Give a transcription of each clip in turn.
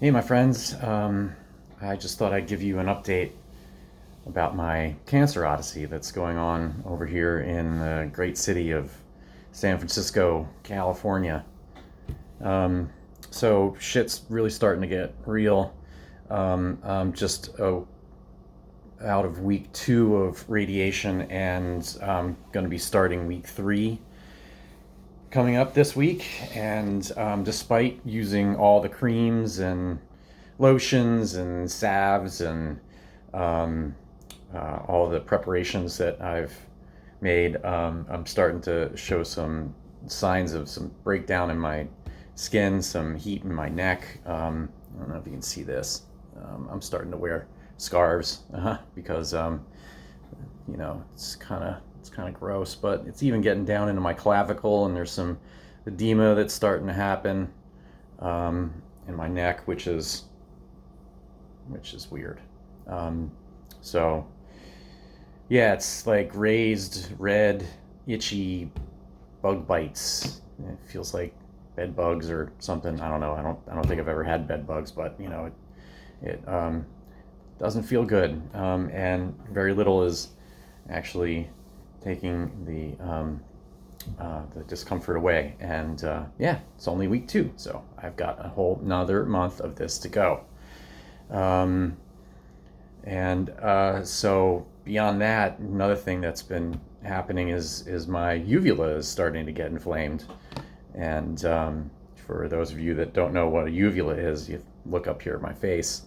Hey, my friends. I just thought I'd give you an update about my cancer odyssey that's going on over here in the great city of San Francisco, California. Um, so, shit's really starting to get real. I'm just out of week 2 of radiation, and I'm going to be starting week 3 coming up this week. And despite using all the creams and lotions and salves and um, all the preparations that I've made, I'm starting to show some signs of some breakdown in my skin, some heat in my neck. I don't know if you can see this. I'm starting to wear scarves because it's kind of gross, but it's even getting down into my clavicle, and there's some edema that's starting to happen in my neck, which is weird. Um, so yeah, it's like raised, red, itchy bug bites. It feels like bed bugs or something. I don't know. I don't think I've ever had bed bugs, but it doesn't feel good, and very little is actually taking the discomfort away. And yeah, it's only week 2, so I've got a whole another month of this to go. Um, and so beyond that, another thing that's been happening is my uvula is starting to get inflamed. And for those of you that don't know what a uvula is, you look up here at my face.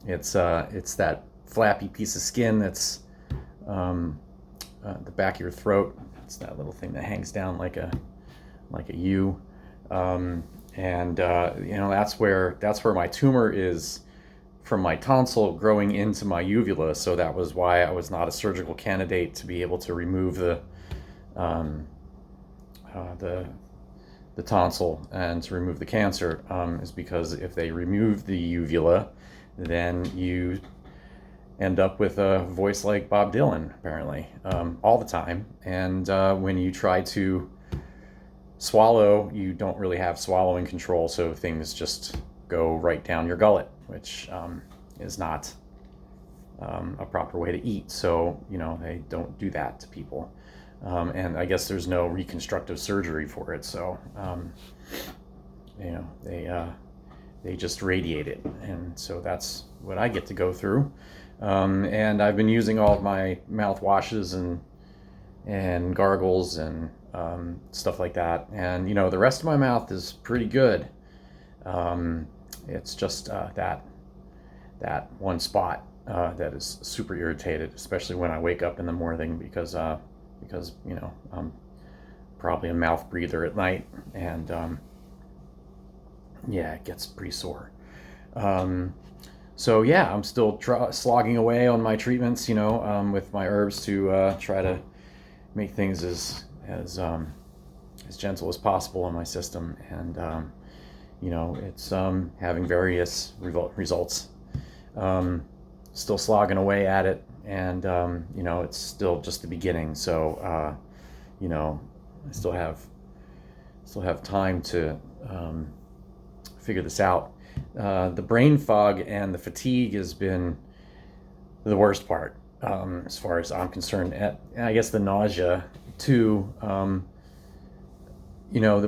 It's that flappy piece of skin that's um, the back of your throat. It's that little thing that hangs down like a U. And that's where my tumor is, from my tonsil growing into my uvula. So that was why I was not a surgical candidate to be able to remove um, the the tonsil and to remove the cancer, is because if they remove the uvula, then you end up with a voice like Bob Dylan, apparently, all the time. And when you try to swallow, you don't really have swallowing control, so things just go right down your gullet, which is not a proper way to eat. So, they don't do that to people. And I guess there's no reconstructive surgery for it. So, they just radiate it. And so that's what I get to go through. And I've been using all of my mouthwashes and gargles and stuff like that. And, the rest of my mouth is pretty good. It's just that one spot that is super irritated, especially when I wake up in the morning, because I'm probably a mouth breather at night. And yeah, it gets pretty sore. Um, so yeah, I'm still slogging away on my treatments, with my herbs to try to make things as gentle as possible in my system. And it's having various results. Um, Still slogging away at it, and it's still just the beginning. So I still have time to figure this out. The brain fog and the fatigue has been the worst part, as far as I'm concerned. And I guess the nausea too. The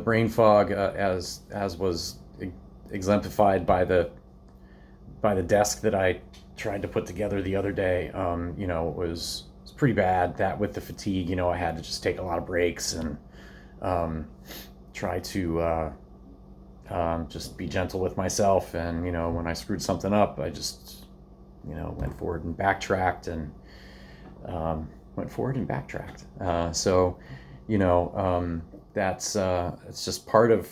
brain fog, as was exemplified by the desk that I tried to put together the other day. Was pretty bad. That with the fatigue, I had to just take a lot of breaks and try to just be gentle with myself. And when I screwed something up, I just went forward and backtracked, and so that's it's just part of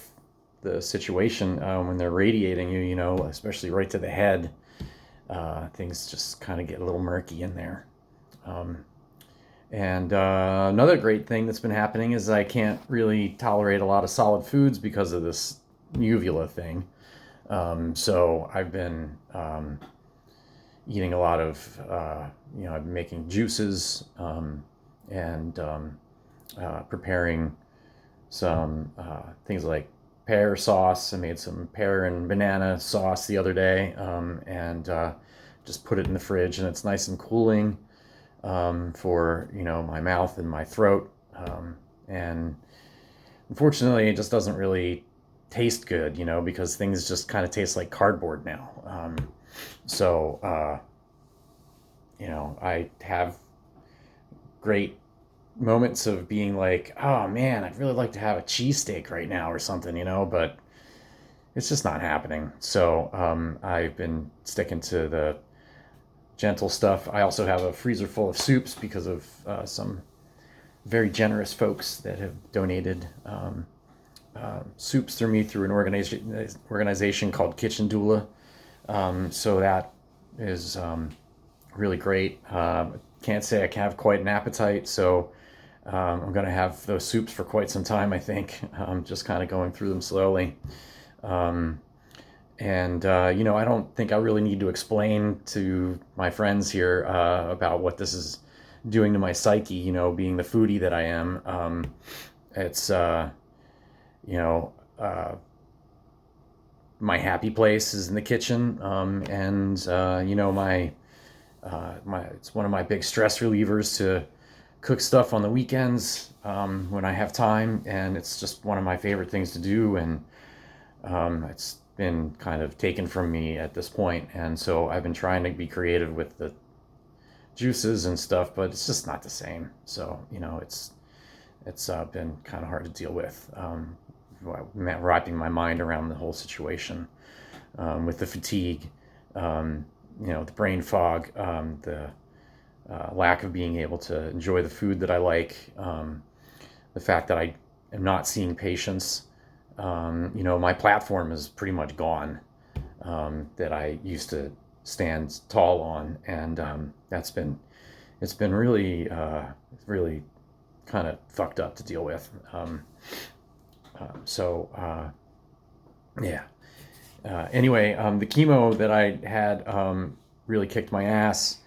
the situation when they're radiating you, especially right to the head. Things just kind of get a little murky in there. Um, and another great thing that's been happening is I can't really tolerate a lot of solid foods because of this uvula thing. So I've been eating a lot of, I've been making juices, and preparing some things like pear sauce. I made some pear and banana sauce the other day, and just put it in the fridge, and it's nice and cooling for my mouth and my throat. And unfortunately, it just doesn't really taste good, because things just kind of taste like cardboard now. So I have great moments of being like, oh man, I'd really like to have a cheesesteak right now or something, but it's just not happening. So I've been sticking to the gentle stuff. I also have a freezer full of soups because of some very generous folks that have donated soups through me through an organization called Kitchen Doula. So that is really great. Can't say I have quite an appetite, so I'm going to have those soups for quite some time, I think. Just kind of going through them slowly. I don't think I really need to explain to my friends here about what this is doing to my psyche, being the foodie that I am. It's, my happy place is in the kitchen. It's one of my big stress relievers to cook stuff on the weekends when I have time, and it's just one of my favorite things to do, and it's been kind of taken from me at this point, and so I've been trying to be creative with the juices and stuff, but it's just not the same. So it's been kind of hard to deal with, wrapping my mind around the whole situation, with the fatigue, the brain fog, the lack of being able to enjoy the food that I like, the fact that I am not seeing patients. My platform is pretty much gone, that I used to stand tall on, and it's been really, really kind of fucked up to deal with. Yeah. Anyway, the chemo that I had really kicked my ass.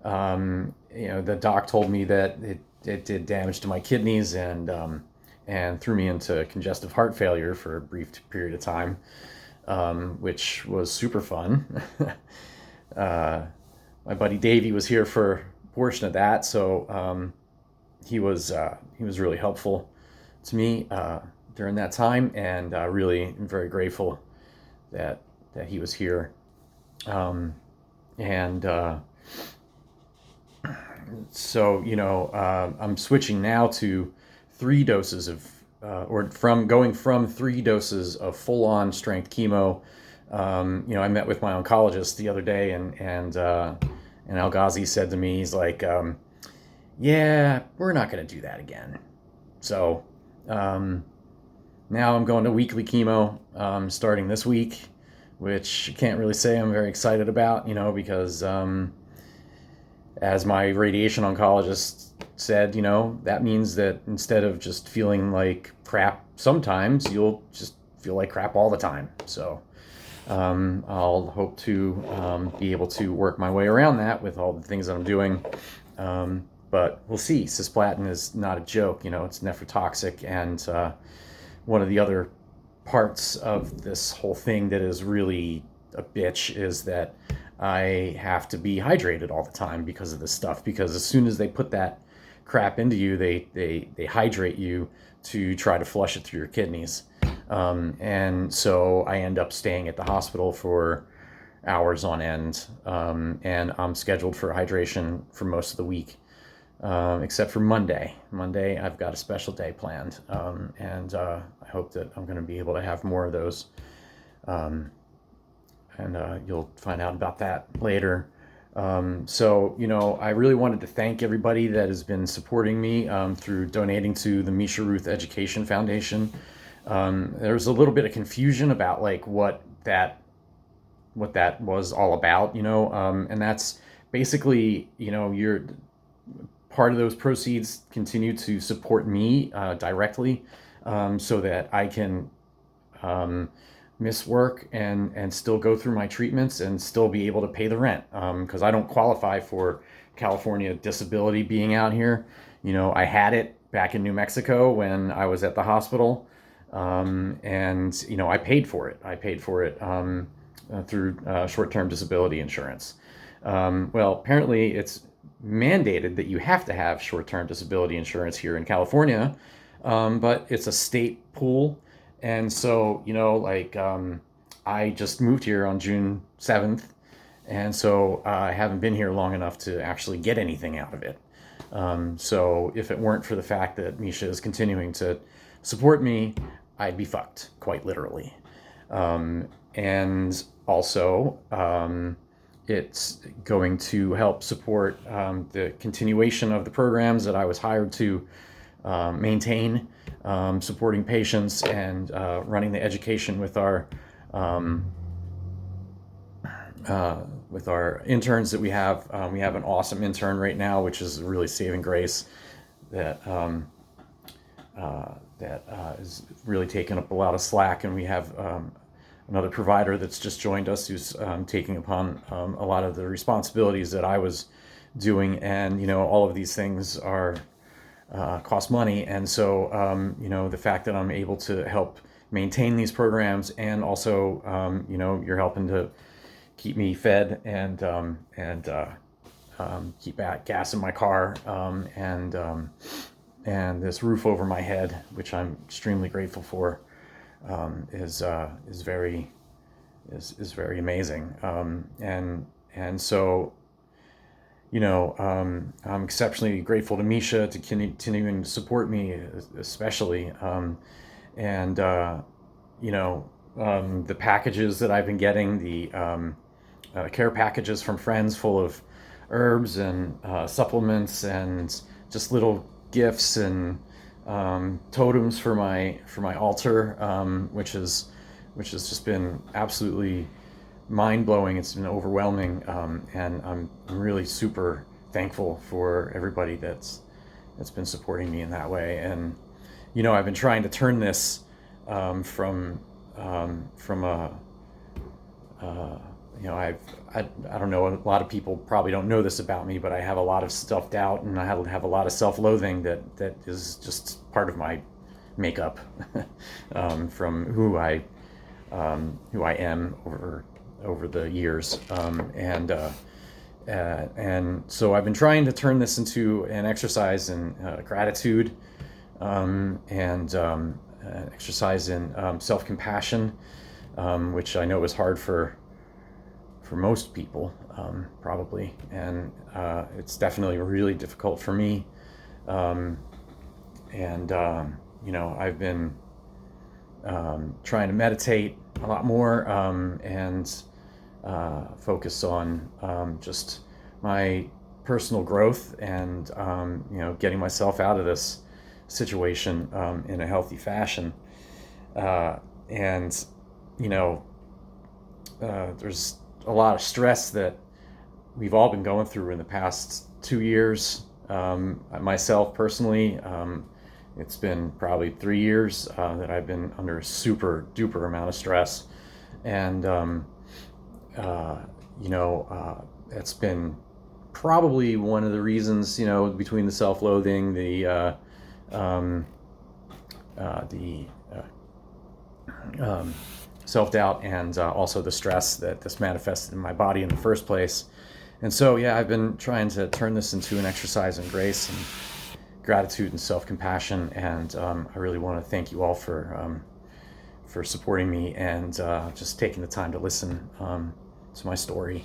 The doc told me that it did damage to my kidneys, and threw me into congestive heart failure for a brief period of time, which was super fun. My buddy Davey was here for a portion of that, so he was really helpful to me during that time, and really am very grateful that he was here. I'm switching now to 3 doses of, going from 3 doses of full-on strength chemo. I met with my oncologist the other day, and Al Ghazi said to me, he's like, yeah, we're not going to do that again. So now I'm going to weekly chemo starting this week, which I can't really say I'm very excited about, because as my radiation oncologist said, that means that instead of just feeling like crap sometimes, you'll just feel like crap all the time. So I'll hope to be able to work my way around that with all the things that I'm doing. But we'll see. Cisplatin is not a joke. It's nephrotoxic, and one of the other parts of this whole thing that is really a bitch is that I have to be hydrated all the time because of this stuff. Because as soon as they put that crap into you, they hydrate you to try to flush it through your kidneys. And so I end up staying at the hospital for hours on end, and I'm scheduled for hydration for most of the week, except for Monday. Monday, I've got a special day planned, and I hope that I'm going to be able to have more of those. You'll find out about that later. I really wanted to thank everybody that has been supporting me through donating to the Misha Ruth Education Foundation. There's a little bit of confusion about what that was all about, and that's basically, you're part of those proceeds continue to support me directly, so that I can miss work and still go through my treatments and still be able to pay the rent, because I don't qualify for California disability being out here. I had it back in New Mexico when I was at the hospital, And I paid for it. Through short-term disability insurance. Well, apparently it's mandated that you have to have short-term disability insurance here in California, but it's a state pool. And so, I just moved here on June 7th, and so I haven't been here long enough to actually get anything out of it. So if it weren't for the fact that Misha is continuing to support me, I'd be fucked, quite literally. And also, it's going to help support the continuation of the programs that I was hired to maintain, supporting patients and running the education with our interns that we have. We have an awesome intern right now, which is really saving grace, that is really taking up a lot of slack, and we have another provider that's just joined us who's taking upon a lot of the responsibilities that I was doing. And all of these things are cost money, and so the fact that I'm able to help maintain these programs, and also you're helping to keep me fed and keep gas in my car, and this roof over my head, which I'm extremely grateful for, is very amazing. And so I'm exceptionally grateful to Misha to continuing to support me, especially, the packages that I've been getting, the care packages from friends full of herbs and supplements and just little gifts and totems for my altar, which has just been absolutely mind-blowing. It's been overwhelming, and I'm really super thankful for everybody that's been supporting me in that way. And I've been trying to turn this from a I don't know, a lot of people probably don't know this about me, but I have a lot of self-doubt, and I have a lot of self-loathing that is just part of my makeup, from who I am over the years, and so I've been trying to turn this into an exercise in gratitude, and an exercise in self-compassion, which I know is hard for most people, probably, and it's definitely really difficult for me. I've been trying to meditate a lot more, and focus on just my personal growth, and getting myself out of this situation in a healthy fashion. And there's a lot of stress that we've all been going through in the past 2 years. Myself personally, it's been probably 3 years that I've been under a super duper amount of stress, and it's been probably one of the reasons, between the self-loathing, the self-doubt, and also the stress that this manifested in my body in the first place. And so, yeah, I've been trying to turn this into an exercise in grace and gratitude and self-compassion. And I really want to thank you all for supporting me, and just taking the time to listen to my story.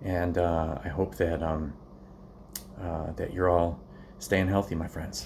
And I hope that that you're all staying healthy, my friends.